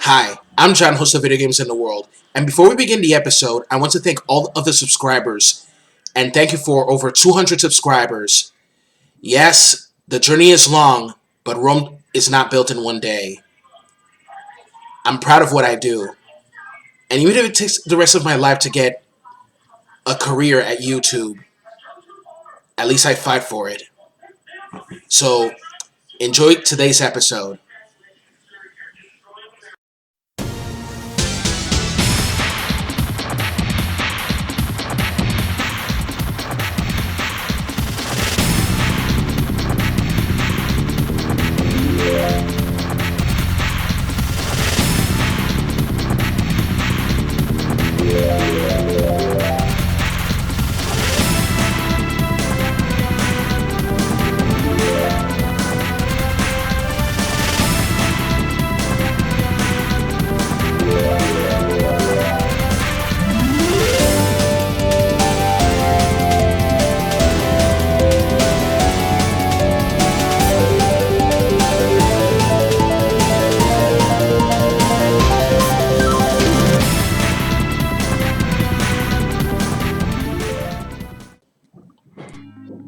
Hi, I'm John, host of Video Games in the World, and before we begin the episode, I want to thank all of the subscribers, and thank you for over 200 subscribers. Yes, the journey is long, but Rome is not built in one day. I'm proud of what I do, and even if it takes the rest of my life to get a career at YouTube, at least I fight for it. So, enjoy today's episode.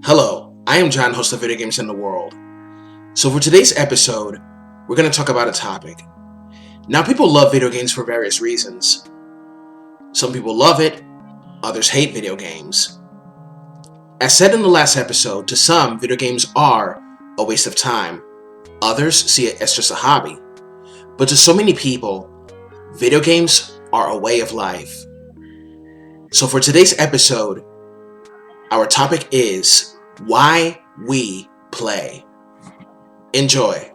Hello, I am John, host of Video Games in the World. So for today's episode, we're going to talk about a topic. Now, people love video games for various reasons. Some people love it, others hate video games. As said in the last episode, to some, video games are a waste of time. Others see it as just a hobby. But to so many people, video games are a way of life. So for today's episode, our topic is why we play. Enjoy.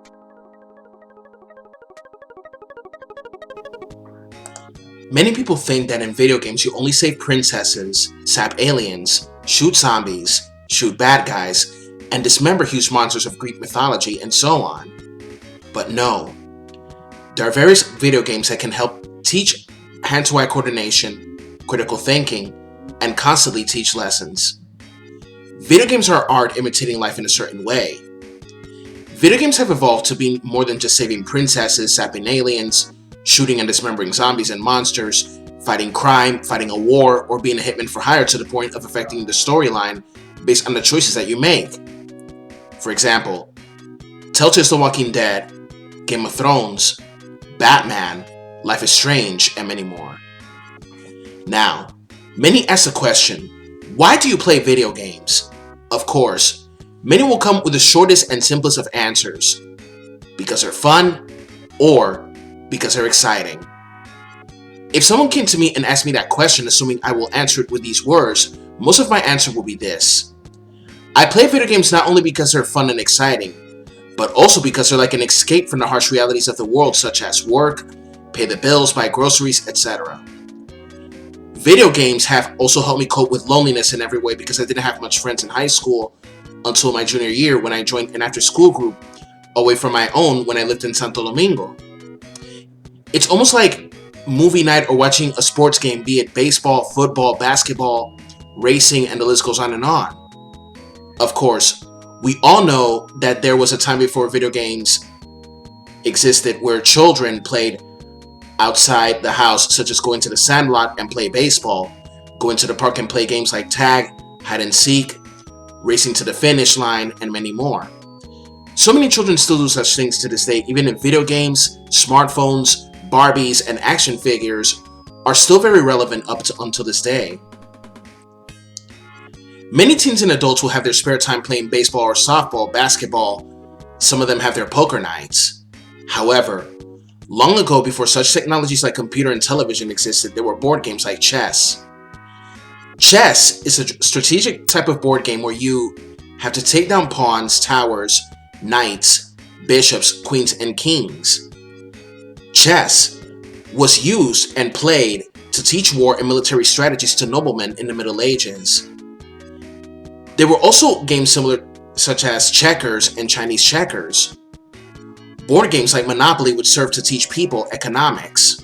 Many people think that in video games you only save princesses, sap aliens, shoot zombies, shoot bad guys, and dismember huge monsters of Greek mythology and so on. But no. There are various video games that can help teach hand-to-eye coordination, critical thinking, and constantly teach lessons. Video games are art imitating life in a certain way. Video games have evolved to be more than just saving princesses, sapping aliens, shooting and dismembering zombies and monsters, fighting crime, fighting a war, or being a hitman for hire to the point of affecting the storyline based on the choices that you make. For example, Telltale's The Walking Dead, Game of Thrones, Batman, Life is Strange, and many more. Now, many ask the question, why do you play video games? Of course, many will come with the shortest and simplest of answers. Because they're fun, or because they're exciting. If someone came to me and asked me that question assuming I will answer it with these words, most of my answer will be this. I play video games not only because they're fun and exciting, but also because they're like an escape from the harsh realities of the world such as work, pay the bills, buy groceries, etc. Video games have also helped me cope with loneliness in every way because I didn't have much friends in high school until my junior year when I joined an after-school group away from my own when I lived in Santo Domingo. It's almost like movie night or watching a sports game, be it baseball, football, basketball, racing, and the list goes on and on. Of course, we all know that there was a time before video games existed where children played outside the house, such as going to the sandlot and play baseball, going to the park and play games like tag, hide and seek, racing to the finish line, and many more. So many children still do such things to this day, even in video games, smartphones, Barbies, and action figures are still very relevant until this day. Many teens and adults will have their spare time playing baseball or softball, basketball. Some of them have their poker nights. However, long ago, before such technologies like computer and television existed, there were board games like chess. Chess is a strategic type of board game where you have to take down pawns, towers, knights, bishops, queens, and kings. Chess was used and played to teach war and military strategies to noblemen in the Middle Ages. There were also games similar such as checkers and Chinese checkers. Board games like Monopoly would serve to teach people economics.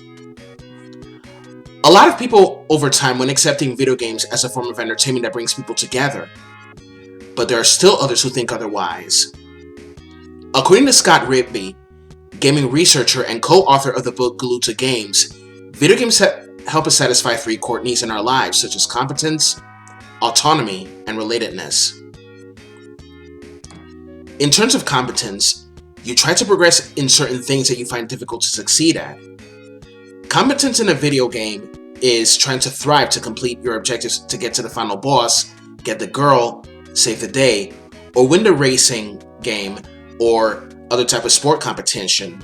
A lot of people over time went accepting video games as a form of entertainment that brings people together, but there are still others who think otherwise. According to Scott Rigby, gaming researcher and co-author of the book Glued to Games, video games help us satisfy three core needs in our lives, such as competence, autonomy, and relatedness. In terms of competence, you try to progress in certain things that you find difficult to succeed at. Competence in a video game is trying to thrive to complete your objectives to get to the final boss, get the girl, save the day, or win the racing game or other type of sport competition.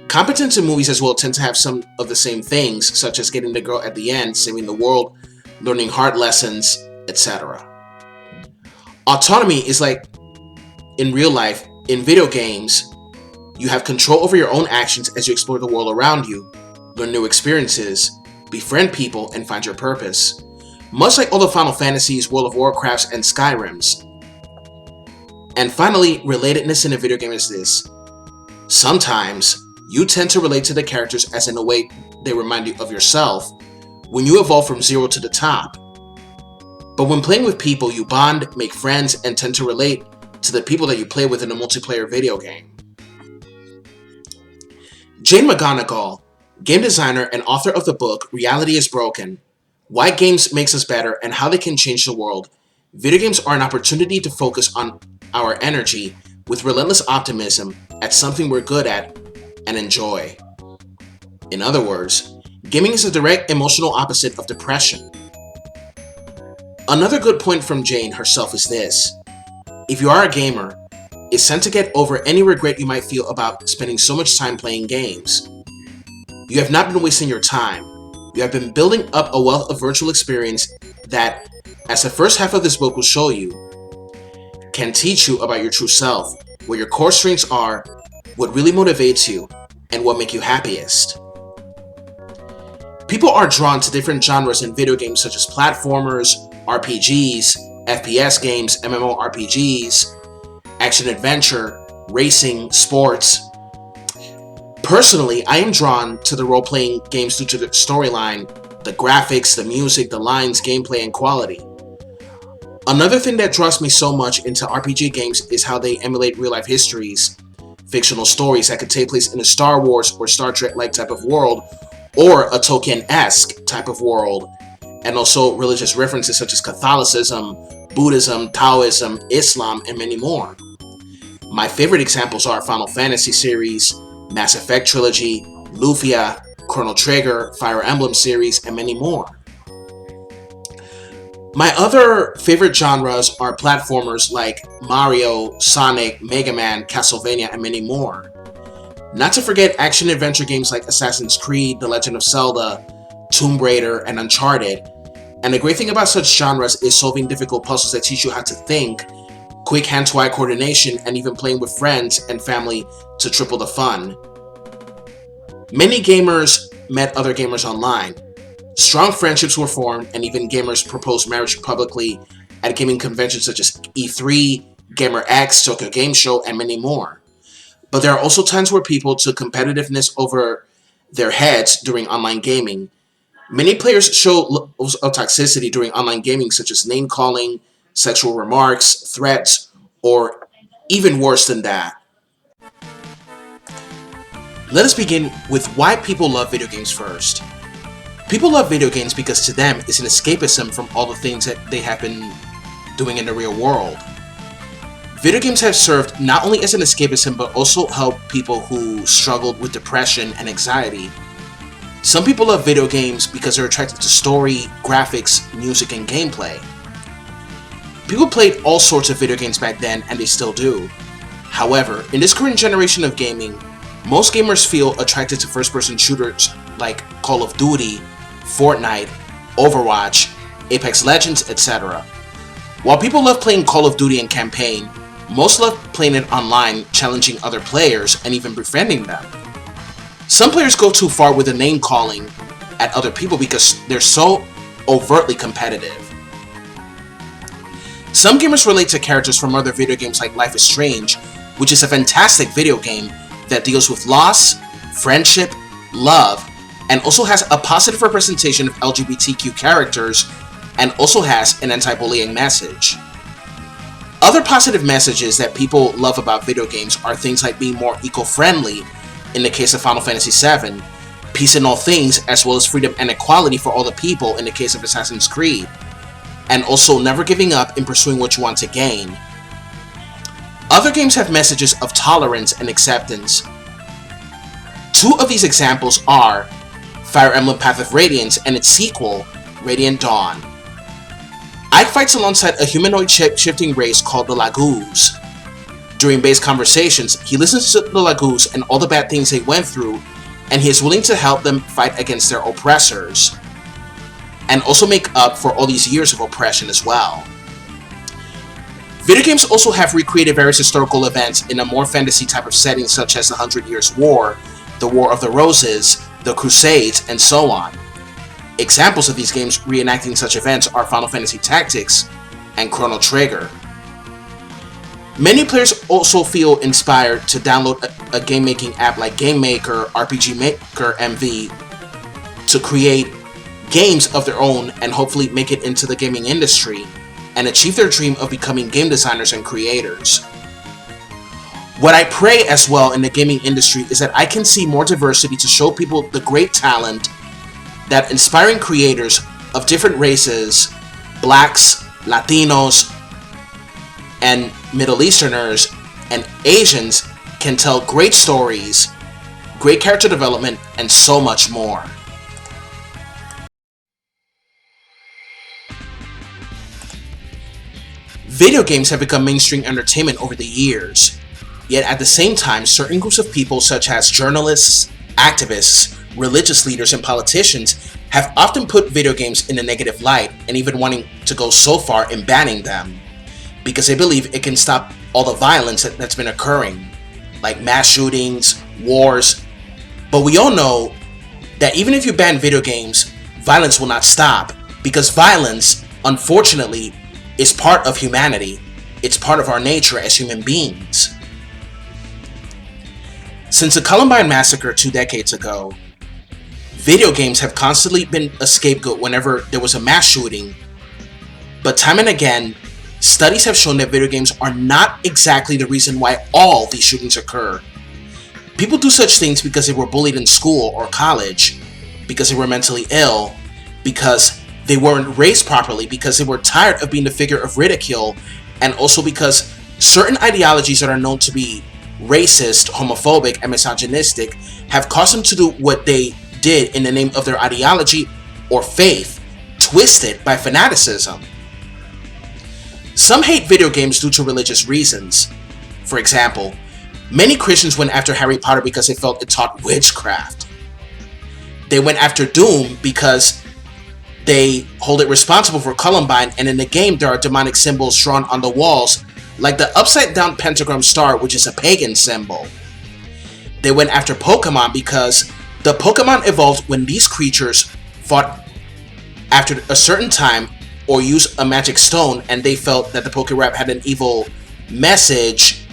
Competence in movies as well tend to have some of the same things, such as getting the girl at the end, saving the world, learning hard lessons, etc. Autonomy is like in real life. In video games, you have control over your own actions as you explore the world around you, learn new experiences, befriend people, and find your purpose. Much like all the Final Fantasies, World of Warcrafts, and Skyrims. And finally, relatedness in a video game is this. Sometimes, you tend to relate to the characters as in a way they remind you of yourself when you evolve from zero to the top. But when playing with people, you bond, make friends, and tend to relate to the people that you play with in a multiplayer video game. Jane McGonigal, game designer and author of the book Reality is Broken, Why Games Makes Us Better and How They Can Change the World, video games are an opportunity to focus on our energy with relentless optimism at something we're good at and enjoy. In other words, gaming is a direct emotional opposite of depression. Another good point from Jane herself is this. If you are a gamer, it's time to get over any regret you might feel about spending so much time playing games. You have not been wasting your time. You have been building up a wealth of virtual experience that, as the first half of this book will show you, can teach you about your true self, where your core strengths are, what really motivates you, and what makes you happiest. People are drawn to different genres in video games such as platformers, RPGs, FPS games, MMORPGs, action-adventure, racing, sports. Personally, I am drawn to the role-playing games due to the storyline, the graphics, the music, the lines, gameplay, and quality. Another thing that draws me so much into RPG games is how they emulate real-life histories, fictional stories that could take place in a Star Wars or Star Trek-like type of world, or a Tolkien-esque type of world, and also religious references such as Catholicism, Buddhism, Taoism, Islam, and many more. My favorite examples are Final Fantasy series, Mass Effect trilogy, Lufia, Chrono Trigger, Fire Emblem series, and many more. My other favorite genres are platformers like Mario, Sonic, Mega Man, Castlevania, and many more. Not to forget action-adventure games like Assassin's Creed, The Legend of Zelda, Tomb Raider, and Uncharted. And the great thing about such genres is solving difficult puzzles that teach you how to think, quick hand-to-eye coordination, and even playing with friends and family to triple the fun. Many gamers met other gamers online. Strong friendships were formed, and even gamers proposed marriage publicly at gaming conventions such as E3, GamerX, Tokyo Game Show, and many more. But there are also times where people took competitiveness over their heads during online gaming. Many players show levels of toxicity during online gaming, such as name-calling, sexual remarks, threats, or even worse than that. Let us begin with why people love video games first. People love video games because to them it's an escapism from all the things that they have been doing in the real world. Video games have served not only as an escapism but also helped people who struggled with depression and anxiety. Some people love video games because they're attracted to story, graphics, music, and gameplay. People played all sorts of video games back then, and they still do. However, in this current generation of gaming, most gamers feel attracted to first-person shooters like Call of Duty, Fortnite, Overwatch, Apex Legends, etc. While people love playing Call of Duty in campaign, most love playing it online, challenging other players, and even befriending them. Some players go too far with the name-calling at other people because they're so overtly competitive. Some gamers relate to characters from other video games like Life is Strange, which is a fantastic video game that deals with loss, friendship, love, and also has a positive representation of LGBTQ characters, and also has an anti-bullying message. Other positive messages that people love about video games are things like being more eco-friendly in the case of Final Fantasy VII, peace in all things, as well as freedom and equality for all the people in the case of Assassin's Creed, and also never giving up in pursuing what you want to gain. Other games have messages of tolerance and acceptance. Two of these examples are Fire Emblem Path of Radiance and its sequel, Radiant Dawn. Ike fights alongside a humanoid shape-shifting race called the Laguz. During base conversations, he listens to the Laguz and all the bad things they went through, and he is willing to help them fight against their oppressors, and also make up for all these years of oppression as well. Video games also have recreated various historical events in a more fantasy type of setting, such as the 100 Years' War, the War of the Roses, the Crusades, and so on. Examples of these games reenacting such events are Final Fantasy Tactics and Chrono Trigger. Many players also feel inspired to download a game-making app like Game Maker, RPG Maker MV to create games of their own and hopefully make it into the gaming industry and achieve their dream of becoming game designers and creators. What I pray as well in the gaming industry is that I can see more diversity to show people the great talent that inspiring creators of different races, blacks, Latinos, and Middle Easterners, and Asians can tell great stories, great character development, and so much more. Video games have become mainstream entertainment over the years, yet at the same time, certain groups of people such as journalists, activists, religious leaders, and politicians have often put video games in a negative light and even wanting to go so far in banning them because they believe it can stop all the violence that's been occurring, like mass shootings, wars. But we all know that even if you ban video games, violence will not stop, because violence, unfortunately, is part of humanity. It's part of our nature as human beings. Since the Columbine massacre 2 decades ago, video games have constantly been a scapegoat whenever there was a mass shooting, but time and again, studies have shown that video games are not exactly the reason why all these shootings occur. People do such things because they were bullied in school or college, because they were mentally ill, because they weren't raised properly, because they were tired of being the figure of ridicule, and also because certain ideologies that are known to be racist, homophobic, and misogynistic have caused them to do what they did in the name of their ideology or faith, twisted by fanaticism. Some hate video games due to religious reasons. For example, many Christians went after Harry Potter because they felt it taught witchcraft. They went after Doom because they hold it responsible for Columbine, and in the game there are demonic symbols drawn on the walls, like the upside down pentagram star, which is a pagan symbol. They went after Pokemon because the Pokemon evolved when these creatures fought after a certain time or used a magic stone, and they felt that the Pokerap had an evil message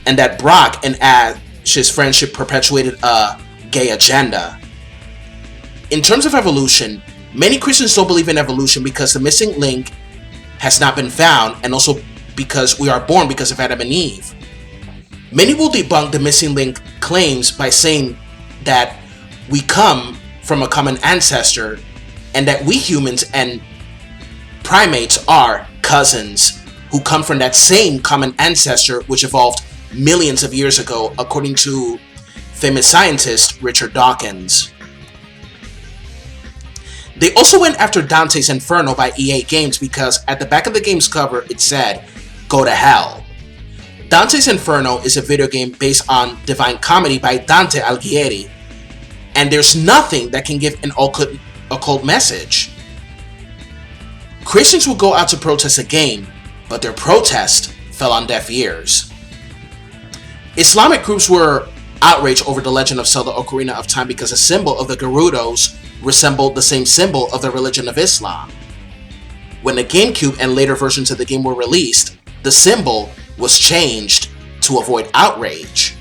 and that Brock and Ash's friendship perpetuated a gay agenda. In terms of evolution, many Christians don't believe in evolution because the missing link has not been found, and also because we are born because of Adam and Eve. Many will debunk the missing link claims by saying that we come from a common ancestor and that we humans and primates are cousins who come from that same common ancestor which evolved millions of years ago, according to famous scientist Richard Dawkins. They also went after Dante's Inferno by EA Games because at the back of the game's cover it said, "Go to hell." Dante's Inferno is a video game based on Divine Comedy by Dante Alighieri, and there's nothing that can give an occult message. Christians will go out to protest the game, but their protest fell on deaf ears. Islamic groups were outraged over the Legend of Zelda Ocarina of Time because a symbol of the Gerudos resembled the same symbol of the religion of Islam. When the GameCube and later versions of the game were released, the symbol was changed to avoid outrage.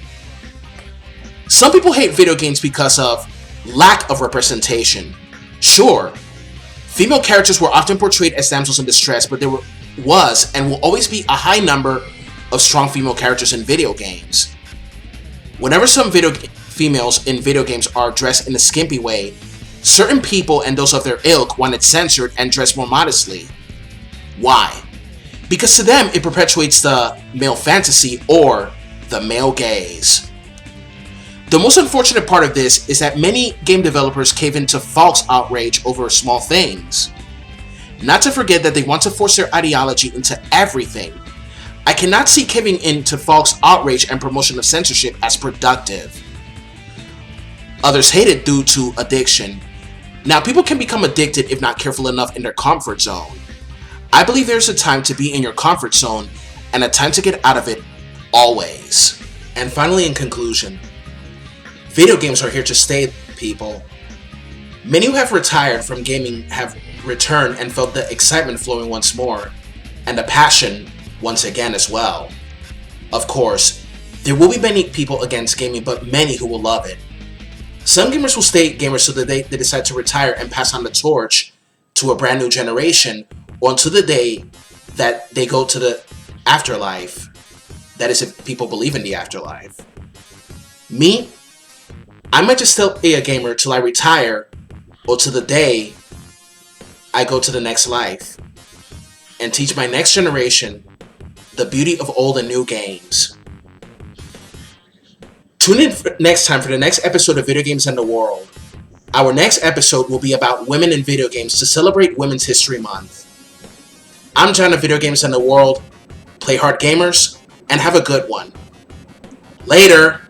Some people hate video games because of lack of representation. Sure, female characters were often portrayed as damsels in distress, but there were was and will always be a high number of strong female characters in video games. Whenever some females in video games are dressed in a skimpy way, certain people and those of their ilk want it censored and dressed more modestly. Why? Because to them it perpetuates the male fantasy or the male gaze. The most unfortunate part of this is that many game developers cave into false outrage over small things. Not to forget that they want to force their ideology into everything. I cannot see caving into false outrage and promotion of censorship as productive. Others hate it due to addiction. Now, people can become addicted if not careful enough in their comfort zone. I believe there's a time to be in your comfort zone and a time to get out of it always. And finally, in conclusion, video games are here to stay, people. Many who have retired from gaming have returned and felt the excitement flowing once more, and the passion once again as well. Of course, there will be many people against gaming, but many who will love it. Some gamers will stay gamers until the day they decide to retire and pass on the torch to a brand new generation, or until the day that they go to the afterlife. That is, if people believe in the afterlife. Me, I might just still be a gamer till I retire, or to the day I go to the next life, and teach my next generation the beauty of old and new games. Tune in next time for the next episode of Video Games and the World. Our next episode will be about women in video games to celebrate Women's History Month. I'm John of Video Games and the World. Play hard, gamers, and have a good one. Later!